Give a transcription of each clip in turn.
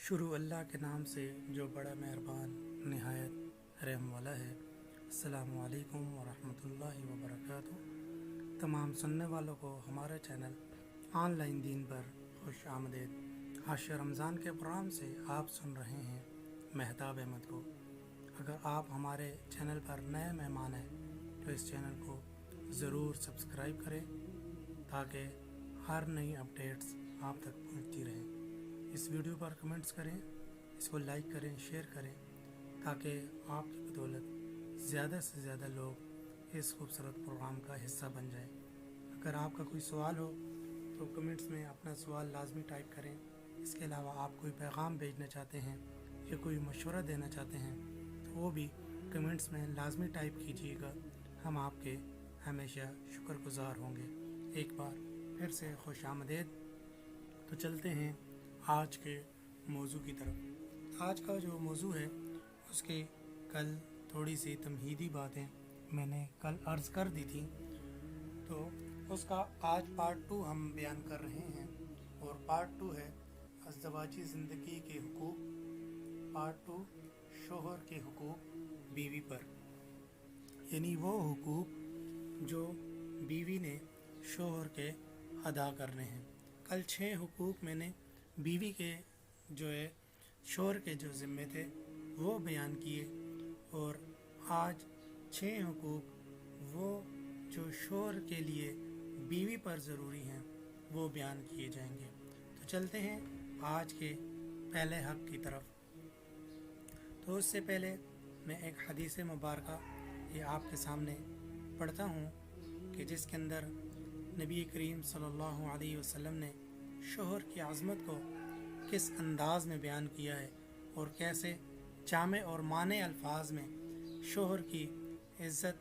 शुरू अल्लाह के नाम से जो बड़ा मेहरबान नहायत रहम वाला है। अस्सलामु अलैकुम वरहमतुल्लाहि वबरकातुहू। तमाम सुनने वालों को हमारे चैनल ऑनलाइन दीन पर खुश आमदीद। हाशिया रमज़ान के प्रोग्राम से आप सुन रहे हैं मेहताब अहमद को। अगर आप हमारे चैनल पर नए मेहमान हैं तो इस चैनल को ज़रूर सब्सक्राइब करें ताकि हर नई अपडेट्स आप तक पहुंचती रहें। इस वीडियो पर कमेंट्स करें, इसको लाइक करें, शेयर करें ताकि आपकी बदौलत ज़्यादा से ज़्यादा लोग इस खूबसूरत प्रोग्राम का हिस्सा बन जाएं। अगर आपका कोई सवाल हो तो कमेंट्स में अपना सवाल लाजमी टाइप करें। इसके अलावा आप कोई पैगाम भेजना चाहते हैं या कोई मशवरा देना चाहते हैं तो वो भी कमेंट्स में लाजमी टाइप कीजिएगा। हम आपके हमेशा शुक्रगुजार होंगे। एक बार फिर से खुश आमदीद। तो चलते हैं आज के मौजू की तरफ। आज का जो मौजू है उसकी कल थोड़ी सी तमहीदी बातें मैंने कल अर्ज़ कर दी थी, तो उसका आज पार्ट 2 हम बयान कर रहे हैं। और पार्ट 2 है अज़दवाजी ज़िंदगी के हुकूक। पार्ट 2 शोहर के हुकूक बीवी पर, यानी वो हुकूक जो बीवी ने शोहर के अदा करने हैं। कल 6 हुकूक मैंने बीवी के जो है शोहर के जो ज़िम्मे थे वो बयान किए, और आज 6 हुकूक वो जो शोहर के लिए बीवी पर ज़रूरी हैं वो बयान किए जाएंगे। तो चलते हैं आज के पहले हक़ की तरफ। तो उससे पहले मैं एक हदीस मुबारका ये आपके सामने पढ़ता हूँ कि जिसके अंदर नबी करीम सल्लल्लाहु अलैहि वसल्लम ने शोहर की आज़मत को किस अंदाज़ में बयान किया है और कैसे जामे और माने अल्फाज में शोहर की इज़्ज़त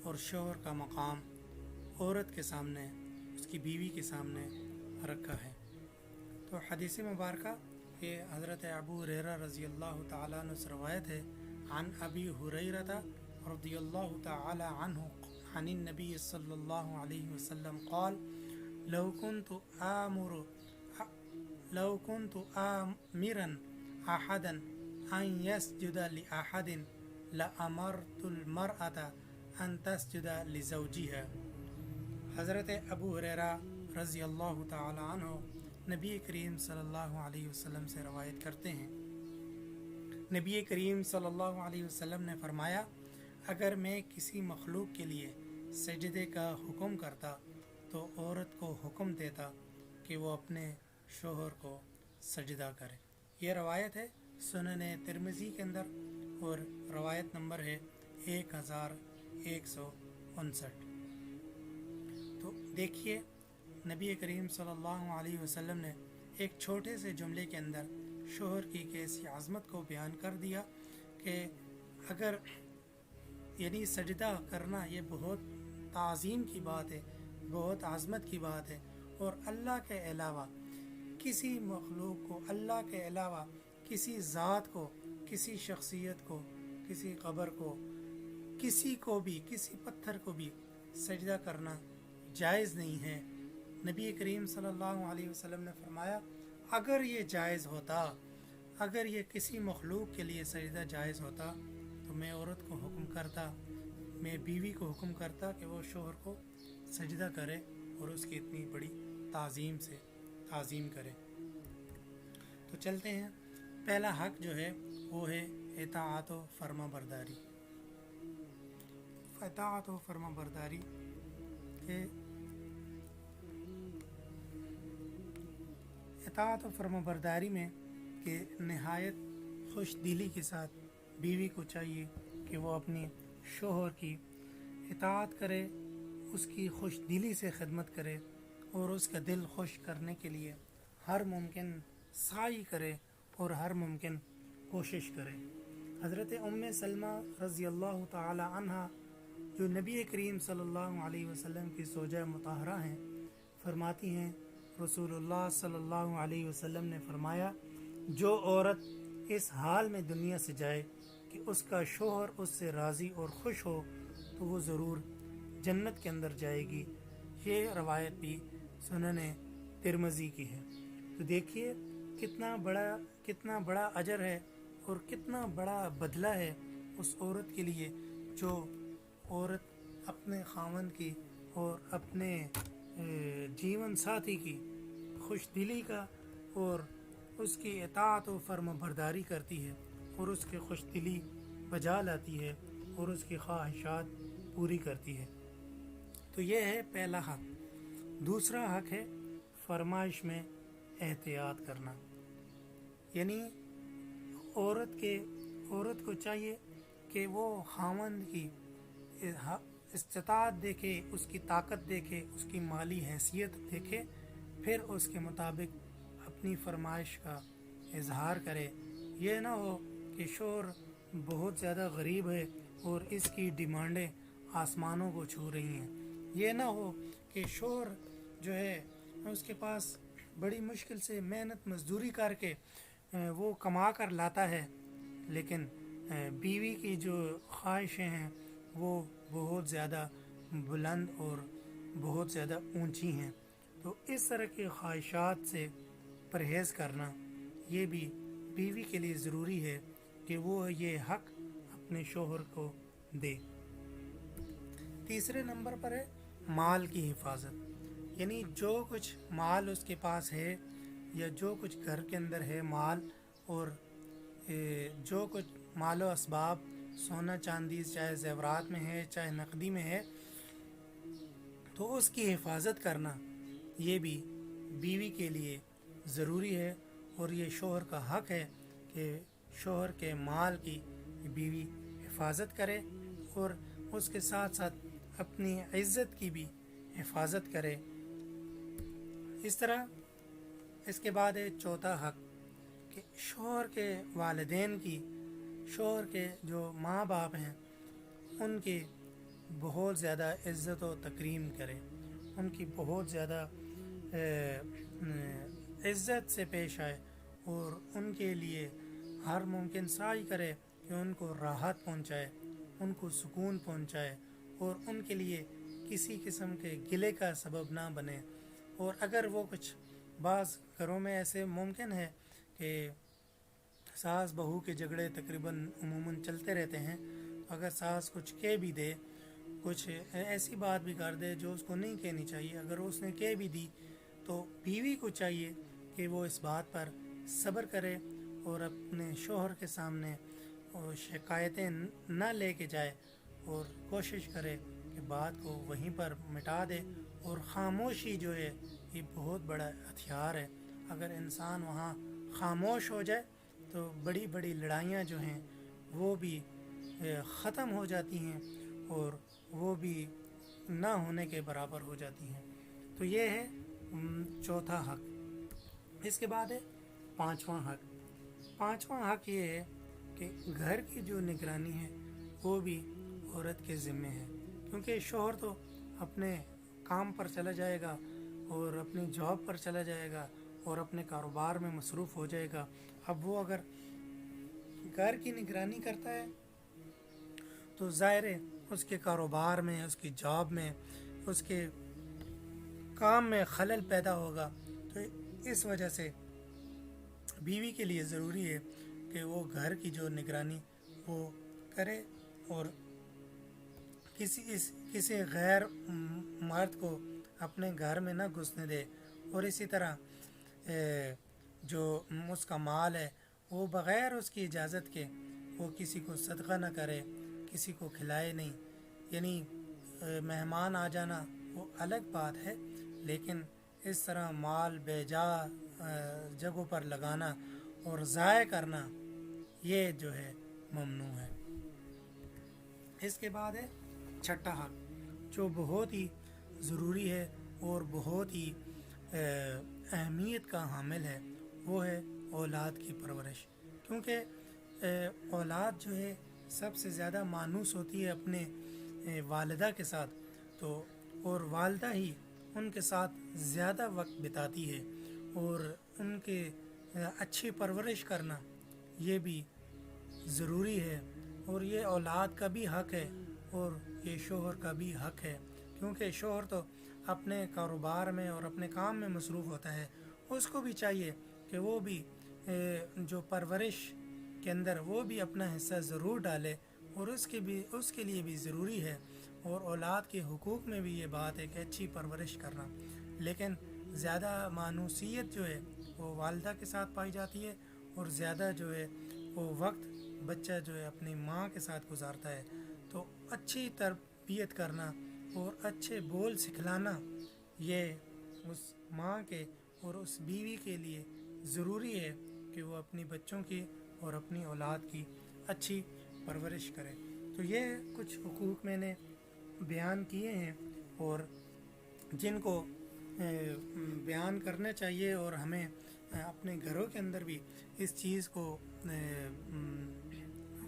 और शोहर का मकाम औरत के सामने, उसकी बीवी के सामने रखा है। तो हदीस मुबारका ये हज़रत अबू हुरैरा रज़ियल्लाहु ताला अन्हु से रवायत है। अन अबी हुरैरा रज़ियल्लाहु ताला अन्हु अनिन नबी सल्लल्लाहु अलैहि वसल्लम क़ाल लौ कुन्तु आमिरन अहदन अन यस्जुद लिअहदिन लअमरतुल मरअता अन तस्जुद लिज़ौजिहा। हज़रत अबू हुरैरा रज़ियल्लाहु ताला अन्हु नबी करीम सल्लल्लाहु अलैहि वसल्लम से रवायत करते हैं। नबी करीम सल्लल्लाहु अलैहि वसल्लम ने फरमाया, अगर मैं किसी मखलूक के लिए सजदे का हुक्म करता तो औरत को हुक्म देता कि वो अपने शोहर को सजदा करे। ये रवायत है सुनने तिरमिज़ी के अंदर और रवायत नंबर है 1159। तो देखिए नबी करीम सल्लल्लाहु अलैहि वसल्लम ने एक छोटे से जुमले के अंदर शोहर की कैसी आज़मत को बयान कर दिया कि अगर यानी सजदा करना ये बहुत ताज़ीम की बात है, बहुत आज़मत की बात है। और अल्लाह के अलावा किसी मखलूक को, अल्लाह के अलावा किसी ज़ात को, किसी शख्सियत को, किसी क़ब्र को, किसी को भी, किसी पत्थर को भी सजदा करना जायज़ नहीं है। नबी करीम सल्लल्लाहु अलैहि वसल्लम ने फरमाया, अगर ये जायज़ होता, अगर ये किसी मखलूक के लिए सजदा जायज़ होता तो मैं औरत को हुक्म करता, मैं बीवी को हुक्म करता कि वो शोहर को सजदा करे और उसकी इतनी बड़ी ताज़ीम से ताज़ीम करे। तो चलते हैं, पहला हक़ जो है वो है इताअत व फर्मा बरदारी। इताअत व फर्मा बरदारी के इताअत व फर्मा बरदारी में कि नहायत खुश दिली के साथ बीवी को चाहिए कि वो अपनी शोहर की इताअत करे, उसकी खुश दिली से खिदमत करे और उसका दिल खुश करने के लिए हर मुमकिन साई करे और हर मुमकिन कोशिश करे। हज़रत उम्मे सलमा रज़ियल्लाहु ताला अन्हा जो नबी करीम सल्लल्लाहु अलैहि वसल्लम की ज़ौजा मुताहरा हैं, फरमाती हैं रसूलुल्लाह सल्लल्लाहु अलैहि वसल्लम ने फरमाया, जो औरत इस हाल में दुनिया से जाए कि उसका शोहर उससे राज़ी और खुश हो तो वो ज़रूर जन्नत के अंदर जाएगी। ये रवायत भी सुनने तिरमिज़ी की है। तो देखिए कितना बड़ा अजर है और कितना बड़ा बदला है उस औरत के लिए जो औरत अपने खामन की और अपने जीवन साथी की खुशदिली का और उसकी इताअत व फर्माबरदारी करती है और उसकी खुशदिली बजा लाती है और उसकी ख्वाहिशात पूरी करती है। तो ये है पहला हक। दूसरा हक है फरमाइश में एहतियात करना, यानी औरत को चाहिए कि वो खामंद की इस्तिताअत देखे, उसकी ताकत देखे, उसकी माली हैसियत देखे, फिर उसके मुताबिक अपनी फरमाइश का इजहार करे। ये ना हो कि शोहर बहुत ज़्यादा गरीब है और इसकी डिमांडें आसमानों को छू रही हैं। ये ना हो कि शोहर जो है उसके पास बड़ी मुश्किल से मेहनत मजदूरी करके वो कमा कर लाता है, लेकिन बीवी की जो ख्वाहिशें हैं वो बहुत ज़्यादा बुलंद और बहुत ज़्यादा ऊंची हैं। तो इस तरह की ख्वाहिशात से परहेज़ करना ये भी बीवी के लिए ज़रूरी है कि वो ये हक अपने शोहर को दे। तीसरे नंबर पर है माल की हिफाजत, यानी जो कुछ माल उसके पास है या जो कुछ घर के अंदर है माल और जो कुछ मालो असबाब सोना चांदी चाहे ज़ेवरात में है चाहे नकदी में है, तो उसकी हिफाजत करना ये भी बीवी के लिए ज़रूरी है और ये शोहर का हक है कि शोहर के माल की बीवी हिफाजत करे और उसके साथ साथ अपनी इज़्ज़त की भी हिफाजत करे। इस तरह इसके बाद है चौथा हक कि शोहर के वालिदैन की, शोहर के जो माँ बाप हैं उनकी बहुत ज़्यादा इज़्ज़त व तकरीम करे, उनकी बहुत ज़्यादा इज़्ज़त से पेश आए और उनके लिए हर मुमकिन साई करे कि उनको राहत पहुँचाए, उनको सुकून पहुँचाए और उनके लिए किसी किस्म के गिले का सबब ना बने। और अगर वो कुछ बाज़ घरों में ऐसे मुमकिन है कि सास बहू के झगड़े तकरीबन उमूमन चलते रहते हैं, अगर सास कुछ कह भी दे, कुछ ऐसी बात भी कर दे जो उसको नहीं कहनी चाहिए, अगर उसने कह भी दी तो बीवी को चाहिए कि वो इस बात पर सब्र करे और अपने शोहर के सामने शिकायतें न लेके जाए और कोशिश करे कि बात को वहीं पर मिटा दे। और ख़ामोशी जो है ये बहुत बड़ा हथियार है। अगर इंसान वहाँ ख़ामोश हो जाए तो बड़ी बड़ी लड़ाइयाँ जो हैं वो भी ख़त्म हो जाती हैं और वो भी ना होने के बराबर हो जाती हैं। तो ये है चौथा हक। इसके बाद है पांचवा हक। पांचवा हक ये है कि घर की जो निगरानी है वो भी औरत के ज़िम्मे है, क्योंकि शौहर तो अपने काम पर चला जाएगा और अपनी जॉब पर चला जाएगा और अपने कारोबार में मसरूफ़ हो जाएगा। अब वो अगर घर की निगरानी करता है तो ज़ाहिर है उसके कारोबार में, उसकी जॉब में, उसके काम में खलल पैदा होगा। तो इस वजह से बीवी के लिए ज़रूरी है कि वो घर की जो निगरानी वो करे और किसी गैर मर्द को अपने घर में ना घुसने दे। और इसी तरह जो उसका माल है वो बग़ैर उसकी इजाज़त के वो किसी को सदका ना करे, किसी को खिलाए नहीं। यानी मेहमान आ जाना वो अलग बात है, लेकिन इस तरह माल बेजा जगहों पर लगाना और ज़ाया करना ये जो है ममनू है। इसके बाद है छठा हक, जो बहुत ही ज़रूरी है और बहुत ही अहमियत का हामिल है, वो है औलाद की परवरिश। क्योंकि औलाद जो है सबसे ज़्यादा मानूस होती है अपने वालिदा के साथ, तो और वालिदा ही उनके साथ ज़्यादा वक्त बिताती है और उनके अच्छी परवरिश करना ये भी ज़रूरी है। और ये औलाद का भी हक है और ये शोहर का भी हक है, क्योंकि शोहर तो अपने कारोबार में और अपने काम में मसरूफ़ होता है। उसको भी चाहिए कि کہ وہ بھی جو پرورش کے اندر وہ بھی اپنا حصہ ضرور ڈالے، اور اس کے لیے بھی ضروری ہے، اور اولاد کے حقوق میں بھی یہ بات ہے کہ اچھی پرورش کرنا. لیکن زیادہ مانوسیت جو ہے وہ والدہ کے ساتھ پائی جاتی ہے، اور زیادہ جو ہے وہ وقت بچہ جو ہے اپنی ماں کے ساتھ گزارتا ہے. تو اچھی تربیت کرنا اور اچھے بول سکھلانا یہ اس ماں کے اور اس بیوی کے لیے ضروری ہے کہ وہ اپنی بچوں کی اور اپنی اولاد کی اچھی پرورش کرے. تو یہ کچھ حقوق میں نے بیان کیے ہیں، اور جن کو بیان کرنا چاہیے، اور ہمیں اپنے گھروں کے اندر بھی اس چیز کو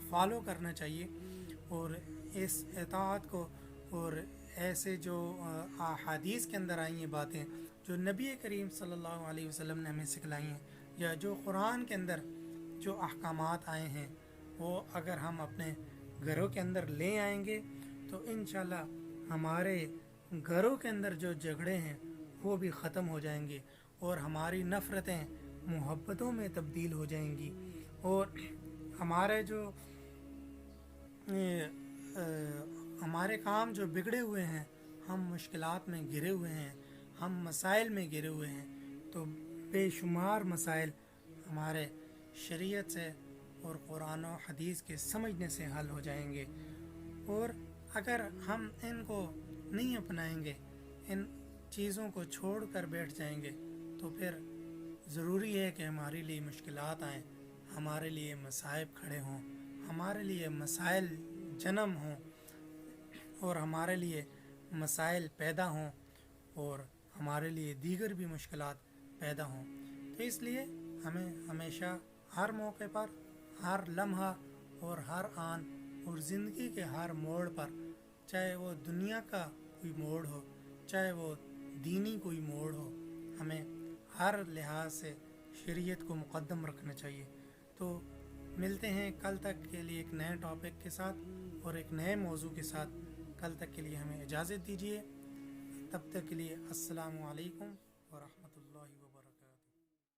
فالو کرنا چاہیے، اور اس اطاعت کو، اور ایسے جو احادیث کے اندر آئی ہیں باتیں جو نبی کریم صلی اللہ علیہ وسلم نے ہمیں سکھلائی ہیں، یا جو قرآن کے اندر جو احکامات آئے ہیں، وہ اگر ہم اپنے گھروں کے اندر لے آئیں گے تو انشاءاللہ ہمارے گھروں کے اندر جو جھگڑے ہیں وہ بھی ختم ہو جائیں گے، اور ہماری نفرتیں محبتوں میں تبدیل ہو جائیں گی، اور ہمارے جو ہمارے کام جو بگڑے ہوئے ہیں، ہم مشکلات میں گھرے ہوئے ہیں، ہم مسائل میں گھرے ہوئے ہیں، تو بے شمار مسائل ہمارے شریعت سے اور قرآن و حدیث کے سمجھنے سے حل ہو جائیں گے. اور اگر ہم ان کو نہیں اپنائیں گے، ان چیزوں کو چھوڑ کر بیٹھ جائیں گے، تو پھر ضروری ہے کہ ہمارے لیے مشکلات آئیں، ہمارے لیے مصائب کھڑے ہوں، ہمارے لیے مسائل جنم ہوں، اور ہمارے لیے مسائل پیدا ہوں، اور ہمارے لیے دیگر بھی مشکلات پیدا ہوں. تو اس لیے ہمیں ہمیشہ ہر موقع پر، ہر لمحہ اور ہر آن اور زندگی کے ہر موڑ پر، چاہے وہ دنیا کا کوئی موڑ ہو، چاہے وہ دینی کوئی موڑ ہو، ہمیں ہر لحاظ سے شریعت کو مقدم رکھنا چاہیے. تو ملتے ہیں کل تک کے لیے ایک نئے ٹاپک کے ساتھ اور ایک نئے موضوع کے ساتھ. کل تک کے لیے ہمیں اجازت دیجیے. تب تک کے لیے السلام علیکم ورحمۃ اللہ.